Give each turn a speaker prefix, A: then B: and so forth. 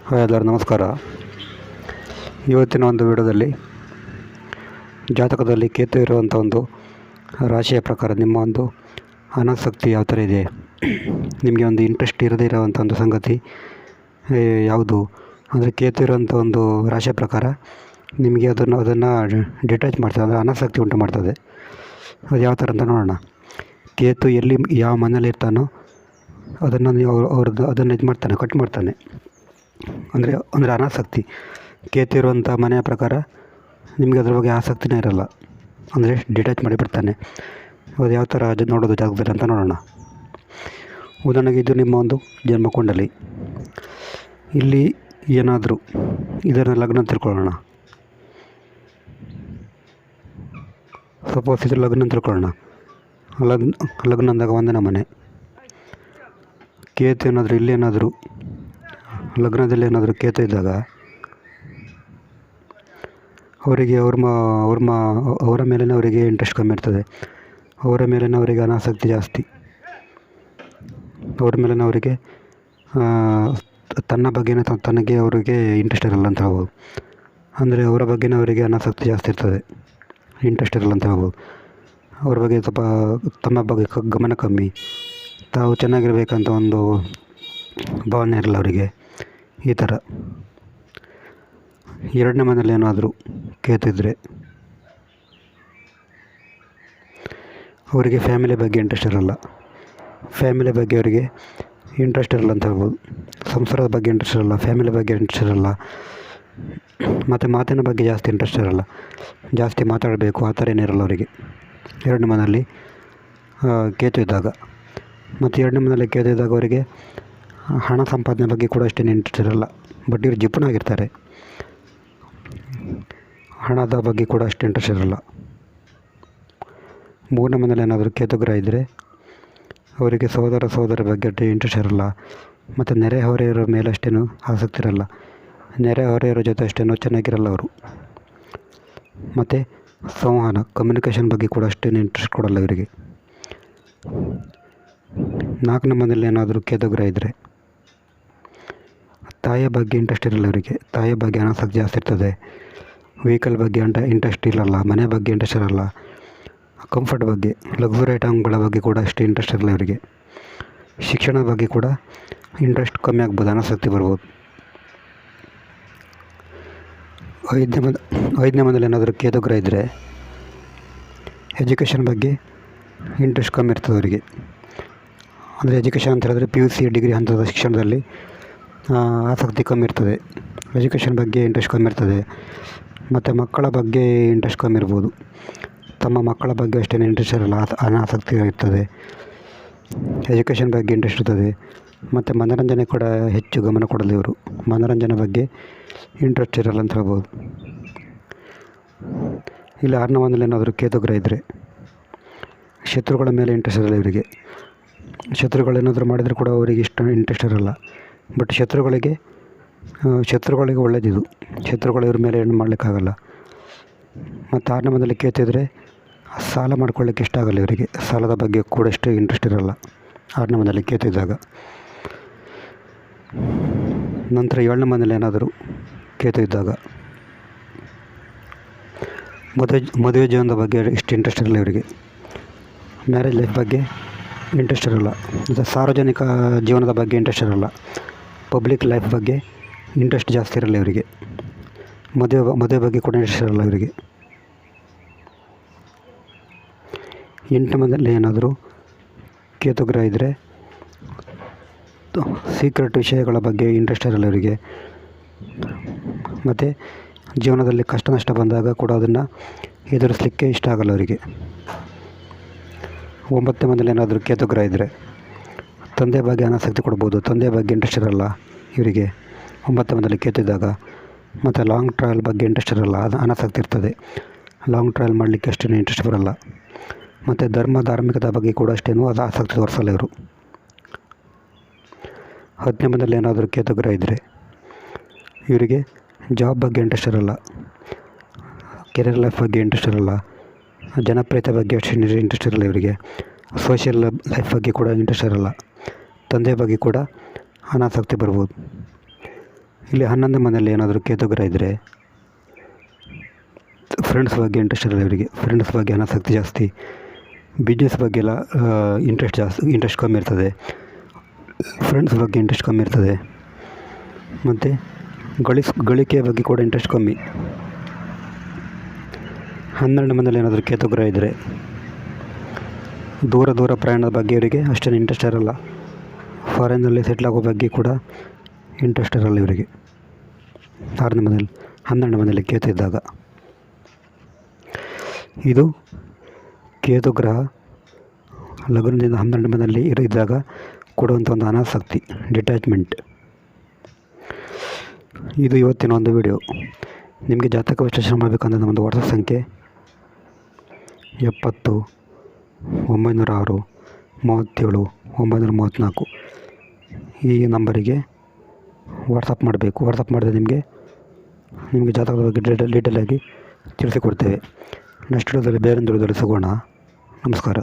A: Hi ಎಲ್ಲರೂ ನಮಸ್ಕಾರ. ಇವತ್ತಿನ ಒಂದು ವಿಡಿಯೋದಲ್ಲಿ ಜಾತಕದಲ್ಲಿ ಕೇತು ಇರುವಂಥ ಒಂದು ರಾಶಿಯ ಪ್ರಕಾರ ನಿಮ್ಮ ಒಂದು ಅನಾಸಕ್ತಿ ಯಾವ ಥರ ಇದೆ, ನಿಮಗೆ ಒಂದು ಇಂಟ್ರೆಸ್ಟ್ ಇರದೇ ಇರೋವಂಥ ಒಂದು ಸಂಗತಿ ಯಾವುದು ಅಂದರೆ ಕೇತು ಇರೋವಂಥ ಒಂದು ರಾಶಿಯ ಪ್ರಕಾರ ನಿಮಗೆ ಅದನ್ನು ಡಿಟ್ಯಾಚ್ ಮಾಡ್ತದೆ, ಅಂದರೆ ಅನಾಸಕ್ತಿ ಉಂಟು ಮಾಡ್ತದೆ. ಅದು ಯಾವ ಥರ ಅಂತ ನೋಡೋಣ. ಕೇತು ಎಲ್ಲಿ ಯಾವ ಮನೇಲಿ ಇರ್ತಾನೋ ಅದನ್ನು ನೀವು ಅದನ್ನು ಇದು ಮಾಡ್ತಾನೆ, ಕಟ್ ಮಾಡ್ತಾನೆ. ಅಂದರೆ ಅನಾಸಕ್ತಿ ಕೇತು ಇರುವಂಥ ಮನೆಯ ಪ್ರಕಾರ ನಿಮಗೆ ಅದ್ರ ಬಗ್ಗೆ ಆಸಕ್ತಿನೇ ಇರಲ್ಲ, ಅಂದರೆ ಡಿಟ್ಯಾಚ್ ಮಾಡಿಬಿಡ್ತಾನೆ. ಅದು ಯಾವ ಥರ ನೋಡೋದು ಜಾಗದಲ್ಲಿ ಅಂತ ನೋಡೋಣ. ಉದಾಹರಣೆಗೆ ಇದು ನಿಮ್ಮ ಒಂದು ಜನ್ಮಕುಂಡಲಿ. ಇಲ್ಲಿ ಏನಾದರೂ ಇದನ್ನು ಲಗ್ನ ತಿಳ್ಕೊಳ್ಳೋಣ. ಸಪೋಸ್ ಇದ್ರ ಲಗ್ನ ತಿಳ್ಕೊಳ್ಳೋಣ. ಲಗ್ನ ಅಂದಾಗ ಒಂದನೇ ಮನೆ. ಕೇತು ಏನಾದರೂ ಇಲ್ಲೇನಾದರೂ ಲಗ್ನದಲ್ಲಿ ಏನಾದರೂ ಕೇತು ಇದ್ದಾಗ ಅವರಿಗೆ ಅವರ ಮೇಲೇ ಅವರಿಗೆ ಇಂಟ್ರೆಸ್ಟ್ ಕಮ್ಮಿ ಇರ್ತದೆ, ಅವರ ಮೇಲೇ ಅವರಿಗೆ ಅನಾಸಕ್ತಿ ಜಾಸ್ತಿ, ಅವ್ರ ಮೇಲೇ ಅವರಿಗೆ ತನ್ನ ಬಗ್ಗೆನೇ ತನಗೆ ಅವರಿಗೆ ಇಂಟ್ರೆಸ್ಟ್ ಇರಲ್ಲ ಅಂತ ಹೇಳ್ಬೋದು. ಅಂದರೆ ಅವರ ಬಗ್ಗೆನೇ ಅವರಿಗೆ ಅನಾಸಕ್ತಿ ಜಾಸ್ತಿ ಇರ್ತದೆ, ಇಂಟ್ರೆಸ್ಟ್ ಇರಲ್ಲ ಅಂತ ಹೇಳ್ಬೋದು. ಅವ್ರ ಬಗ್ಗೆ ಸ್ವಲ್ಪ ತಮ್ಮ ಬಗ್ಗೆ ಗಮನ ಕಮ್ಮಿ, ತಾವು ಚೆನ್ನಾಗಿರ್ಬೇಕಂತ ಒಂದು ಭಾವನೆ ಇರಲ್ಲ ಅವರಿಗೆ. ಈ ಥರ ಎರಡನೇ ಮನೇಲಿ ಏನಾದರೂ ಕೇತು ಇದ್ದರೆ ಅವರಿಗೆ ಫ್ಯಾಮಿಲಿ ಬಗ್ಗೆ ಇಂಟ್ರೆಸ್ಟ್ ಇರಲ್ಲ, ಫ್ಯಾಮಿಲಿ ಬಗ್ಗೆ ಅವರಿಗೆ ಇಂಟ್ರೆಸ್ಟ್ ಇರಲ್ಲ ಅಂತ ಹೇಳ್ಬೋದು. ಸಂಸಾರದ ಬಗ್ಗೆ ಇಂಟ್ರೆಸ್ಟ್ ಇರಲ್ಲ, ಫ್ಯಾಮಿಲಿ ಬಗ್ಗೆ ಇಂಟ್ರೆಸ್ಟ್ ಇರಲ್ಲ, ಮತ್ತು ಮಾತಿನ ಬಗ್ಗೆ ಜಾಸ್ತಿ ಇಂಟ್ರೆಸ್ಟ್ ಇರಲ್ಲ, ಜಾಸ್ತಿ ಮಾತಾಡಬೇಕು ಆ ಥರ ಏನಿರಲ್ಲ ಅವರಿಗೆ ಎರಡನೇ ಮನೆಯಲ್ಲಿ ಕೇತು ಇದ್ದಾಗ. ಮತ್ತು ಎರಡನೇ ಮನೆಯಲ್ಲಿ ಕೇತು ಇದ್ದಾಗ ಅವರಿಗೆ ಹಣ ಸಂಪಾದನೆ ಬಗ್ಗೆ ಕೂಡ ಅಷ್ಟೇನು ಇಂಟ್ರೆಸ್ಟ್ ಇರಲ್ಲ, ಬಟ್ ಇವರು ಜಿಪುಣಾಗಿರ್ತಾರೆ, ಹಣದ ಬಗ್ಗೆ ಕೂಡ ಅಷ್ಟು ಇಂಟ್ರೆಸ್ಟ್ ಇರಲ್ಲ. ಮೂರನೇ ಮನೇಲಿ ಏನಾದರೂ ಕೇತು ಗ್ರಹ ಇದ್ದರೆ ಅವರಿಗೆ ಸಹೋದರ ಬಗ್ಗೆ ಅಷ್ಟು ಇಂಟ್ರೆಸ್ಟ್ ಇರಲ್ಲ, ಮತ್ತು ನೆರೆಹೊರೆಯವರ ಮೇಲೆ ಅಷ್ಟೇನು ಆಸಕ್ತಿ ಇರಲ್ಲ, ನೆರೆಹೊರೆಯವರ ಜೊತೆ ಅಷ್ಟೇನು ಚೆನ್ನಾಗಿರಲ್ಲ ಅವರು. ಮತ್ತು ಸಂವಹನ ಕಮ್ಯುನಿಕೇಷನ್ ಬಗ್ಗೆ ಕೂಡ ಅಷ್ಟೇನು ಇಂಟ್ರೆಸ್ಟ್ ಕೊಡಲ್ಲ ಇವರಿಗೆ. ನಾಲ್ಕನೇ ಮನೇಲಿ ಏನಾದರೂ ಕೇತು ಗ್ರಹ ಇದ್ದರೆ ತಾಯಿಯ ಬಗ್ಗೆ ಇಂಟ್ರೆಸ್ಟ್ ಇರಲ್ಲ ಇವರಿಗೆ, ತಾಯಿಯ ಬಗ್ಗೆ ಅನಾಸಕ್ತಿ ಜಾಸ್ತಿ ಇರ್ತದೆ. ವೆಹಿಕಲ್ ಬಗ್ಗೆ ಇಂಟ್ರೆಸ್ಟ್ ಇರಲ್ಲ, ಮನೆ ಬಗ್ಗೆ ಇಂಟ್ರೆಸ್ಟ್ ಇರಲ್ಲ, ಕಂಫರ್ಟ್ ಬಗ್ಗೆ ಲಕ್ಸುರಿ ಐಟಮ್ಗಳ ಬಗ್ಗೆ ಕೂಡ ಅಷ್ಟು ಇಂಟ್ರೆಸ್ಟ್ ಇರಲ್ಲ ಇವರಿಗೆ. ಶಿಕ್ಷಣದ ಬಗ್ಗೆ ಕೂಡ ಇಂಟ್ರೆಸ್ಟ್ ಕಮ್ಮಿ ಆಗ್ಬೋದು, ಅನಾಸಕ್ತಿ ಬರ್ಬೋದು. ಐದನೇ ಮನೇಲಿ ಏನಾದರೂ ಕೇತು ಗ್ರಹ ಇದ್ದರೆ ಎಜುಕೇಷನ್ ಬಗ್ಗೆ ಇಂಟ್ರೆಸ್ಟ್ ಕಮ್ಮಿ ಇರ್ತದೆ ಅವರಿಗೆ. ಅಂದರೆ ಎಜುಕೇಷನ್ ಅಂತ ಹೇಳಿದ್ರೆ PUC ಡಿಗ್ರಿ ಹಂತದ ಶಿಕ್ಷಣದಲ್ಲಿ ಆಸಕ್ತಿ ಕಮ್ಮಿ ಇರ್ತದೆ, ಎಜುಕೇಷನ್ ಬಗ್ಗೆ ಇಂಟ್ರೆಸ್ಟ್ ಕಮ್ಮಿ ಇರ್ತದೆ. ಮತ್ತು ಮಕ್ಕಳ ಬಗ್ಗೆ ಇಂಟ್ರೆಸ್ಟ್ ಕಮ್ಮಿ ಇರ್ಬೋದು, ತಮ್ಮ ಮಕ್ಕಳ ಬಗ್ಗೆ ಅಷ್ಟೇನು ಇಂಟ್ರೆಸ್ಟ್ ಇರಲ್ಲ, ಅನಾಸಕ್ತಿ ಇರ್ತದೆ. ಎಜುಕೇಷನ್ ಬಗ್ಗೆ ಇಂಟ್ರೆಸ್ಟ್ ಇರ್ತದೆ. ಮತ್ತು ಮನೋರಂಜನೆ ಕೂಡ ಹೆಚ್ಚು ಗಮನ ಕೊಡಲ್ಲ ಇವರು, ಮನೋರಂಜನೆ ಬಗ್ಗೆ ಇಂಟ್ರೆಸ್ಟ್ ಇರಲ್ಲ ಅಂತ ಹೇಳ್ಬೋದು. ಇಲ್ಲಿ ಆರನೇ ಮನೇಲಿ ಏನಾದರೂ ಕೇತು ಗ್ರಹ ಇದ್ದರೆ ಶತ್ರುಗಳ ಮೇಲೆ ಇಂಟ್ರೆಸ್ಟ್ ಇರಲ್ಲ ಇವರಿಗೆ. ಶತ್ರುಗಳೇನಾದರೂ ಮಾಡಿದರೆ ಕೂಡ ಅವರಿಗೆ ಇಂಟ್ರೆಸ್ಟ್ ಇರಲ್ಲ, ಬಟ್ ಶತ್ರುಗಳಿಗೆ ಒಳ್ಳೆಯದಿದು, ಶತ್ರುಗಳು ಇವ್ರ ಮೇಲೆ ಏನು ಮಾಡಲಿಕ್ಕಾಗಲ್ಲ. ಮತ್ತು ಆರನೇ ಮನೇಲಿ ಕೇತು ಇದ್ದರೆ ಸಾಲ ಮಾಡ್ಕೊಳ್ಳಿಕ್ಕೆ ಇಷ್ಟ ಆಗಲ್ಲ ಇವರಿಗೆ, ಸಾಲದ ಬಗ್ಗೆ ಕೂಡ ಅಷ್ಟು ಇಂಟ್ರೆಸ್ಟ್ ಇರಲ್ಲ ಆರನೇ ಮನೇಲಿ ಕೇತು ಇದ್ದಾಗ. ನಂತರ ಏಳನೇ ಮನೇಲಿ ಏನಾದರೂ ಕೇತು ಇದ್ದಾಗ ಮದುವೆ ಜೀವನದ ಬಗ್ಗೆ ಇಷ್ಟು ಇಂಟ್ರೆಸ್ಟ್ ಇರಲ್ಲ ಇವರಿಗೆ, ಮ್ಯಾರೇಜ್ ಲೈಫ್ ಬಗ್ಗೆ ಇಂಟ್ರೆಸ್ಟ್ ಇರಲ್ಲ, ಮತ್ತು ಸಾರ್ವಜನಿಕ ಜೀವನದ ಬಗ್ಗೆ ಇಂಟ್ರೆಸ್ಟ್ ಇರಲ್ಲ, ಪಬ್ಲಿಕ್ ಲೈಫ್ ಬಗ್ಗೆ ಇಂಟ್ರೆಸ್ಟ್ ಜಾಸ್ತಿ ಇರಲ್ಲ ಇವರಿಗೆ, ಮದುವೆ ಬಗ್ಗೆ ಕೂಡ ಇಂಟ್ರೆಸ್ಟ್ ಇರಲ್ಲ ಇವರಿಗೆ. ಎಂಟನೇ ಮನೇಲಿ ಏನಾದರೂ ಕೇತು ಗ್ರಹ ಇದ್ದರೆ ಸೀಕ್ರೆಟ್ ವಿಷಯಗಳ ಬಗ್ಗೆ ಇಂಟ್ರೆಸ್ಟ್ ಇರಲ್ಲ ಇವರಿಗೆ. ಮತ್ತು ಜೀವನದಲ್ಲಿ ಕಷ್ಟ ನಷ್ಟ ಬಂದಾಗ ಕೂಡ ಅದನ್ನು ಎದುರಿಸಲಿಕ್ಕೆ ಇಷ್ಟ ಆಗಲ್ಲ ಅವರಿಗೆ. ಒಂಬತ್ತನೇ ಮನೇಲಿ ಏನಾದರೂ ಕೇತು ಗ್ರಹ ಇದ್ದರೆ ತಂದೆ ಬಗ್ಗೆ ಅನಾಸಕ್ತಿ ಕೊಡ್ಬೋದು, ತಂದೆ ಬಗ್ಗೆ ಇಂಟ್ರೆಸ್ಟ್ ಇರಲ್ಲ ಇವರಿಗೆ ಒಂಬತ್ತನೇ ಮನೇಲಿ ಕೇತು ಇದ್ದಾಗ. ಮತ್ತು ಲಾಂಗ್ ಟ್ರಾವೆಲ್ ಬಗ್ಗೆ ಇಂಟ್ರೆಸ್ಟ್ ಇರಲ್ಲ, ಅದು ಅನಾಸಕ್ತಿ ಇರ್ತದೆ, ಲಾಂಗ್ ಟ್ರಾವೆಲ್ ಮಾಡಲಿಕ್ಕೆ ಅಷ್ಟೇನು ಇಂಟ್ರೆಸ್ಟ್ ಬರಲ್ಲ. ಮತ್ತು ಧಾರ್ಮಿಕದ ಬಗ್ಗೆ ಕೂಡ ಅಷ್ಟೇನು ಅದು ಆಸಕ್ತಿ ತೋರಿಸಲ್ಲ ಇವರು. ಹತ್ತನೇ ಮನೇಲಿ ಏನಾದರೂ ಕೇತು ಗ್ರಹ ಇದ್ದರೆ ಇವರಿಗೆ ಜಾಬ್ ಬಗ್ಗೆ ಇಂಟ್ರೆಸ್ಟ್ ಇರಲ್ಲ, ಕೆರಿಯರ್ ಲೈಫ್ ಬಗ್ಗೆ ಇಂಟ್ರೆಸ್ಟ್ ಇರಲ್ಲ, ಜನಪ್ರಿಯತೆ ಬಗ್ಗೆ ಅಷ್ಟು ಇಂಟ್ರೆಸ್ಟ್ ಇರಲ್ಲ ಇವರಿಗೆ, ಸೋಷಿಯಲ್ ಲೈಫ್ ಬಗ್ಗೆ ಕೂಡ ಇಂಟ್ರೆಸ್ಟ್ ಇರಲ್ಲ, ತಂದೆ ಬಗ್ಗೆ ಕೂಡ ಅನಾಸಕ್ತಿ ಬರ್ಬೋದು. ಇಲ್ಲಿ 11ನೇ ಮನೆಯಲ್ಲಿ ಏನಾದರೂ ಕೇತು ಗ್ರಹ ಇದ್ದರೆ ಫ್ರೆಂಡ್ಸ್ ಬಗ್ಗೆ ಇಂಟ್ರೆಸ್ಟ್ ಇರಲ್ಲ ಇವರಿಗೆ. ಫ್ರೆಂಡ್ಸ್ ಬಗ್ಗೆ ಅನಾಸಕ್ತಿ ಜಾಸ್ತಿ. ಬಿಸ್ನೆಸ್ ಬಗ್ಗೆ ಎಲ್ಲ ಇಂಟ್ರೆಸ್ಟ್ ಕಮ್ಮಿ ಇರ್ತದೆ. ಫ್ರೆಂಡ್ಸ್ ಬಗ್ಗೆ ಇಂಟ್ರೆಸ್ಟ್ ಕಮ್ಮಿ ಇರ್ತದೆ. ಮತ್ತು ಗಳಿಕೆಯ ಬಗ್ಗೆ ಕೂಡ ಇಂಟ್ರೆಸ್ಟ್ ಕಮ್ಮಿ. 12ನೇ ಮನೆಯಲ್ಲಿ ಏನಾದರೂ ಕೇತು ಗ್ರಹ ಇದ್ದರೆ ದೂರ ಪ್ರಯಾಣದ ಬಗ್ಗೆ ಇವರಿಗೆ ಅಷ್ಟೇನು ಇಂಟ್ರೆಸ್ಟ್ ಇರಲ್ಲ. ಫಾರಿನ್ನಲ್ಲಿ ಸೆಟ್ಲ್ ಆಗೋ ಬಗ್ಗೆ ಕೂಡ ಇಂಟ್ರೆಸ್ಟ್ ಇರಲ್ಲ ಇವರಿಗೆ. 6ನೇ ಮನೆಯಲ್ಲಿ 12ನೇ ಮನೆಯಲ್ಲಿ ಕೇತು ಇದ್ದಾಗ ಇದು ಕೇತು ಗ್ರಹ ಲಗ್ನದಿಂದ 12ನೇ ಮನೆಯಲ್ಲಿ ಇದ್ದಾಗ ಕೊಡುವಂಥ ಒಂದು ಅನಾಸಕ್ತಿ, ಡಿಟ್ಯಾಚ್ಮೆಂಟ್. ಇದು ಇವತ್ತಿನ ಒಂದು ವಿಡಿಯೋ. ನಿಮಗೆ ಜಾತಕ ವಿಶ್ಲೇಷಣೆ ಮಾಡಬೇಕಂದ್ರೆ ನಮ್ಮದು ವಾಟ್ಸಪ್ ಸಂಖ್ಯೆ 70 906 37 934 ಈ ನಂಬರಿಗೆ ವಾಟ್ಸಪ್ ಮಾಡಬೇಕು. ವಾಟ್ಸಪ್ ಮಾಡಿದ್ರೆ ನಿಮಗೆ ಜಾತಕದ ಬಗ್ಗೆ ಡೀಟೇಲಾಗಿ ತಿಳಿಸಿಕೊಡ್ತೇವೆ. ನೆಕ್ಸ್ಟ್ ವಿಡಿಯೋದಲ್ಲಿ ಬೇರೊಂದು ವಿಡಿಯೋದಲ್ಲಿ ಸಿಗೋಣ. ನಮಸ್ಕಾರ.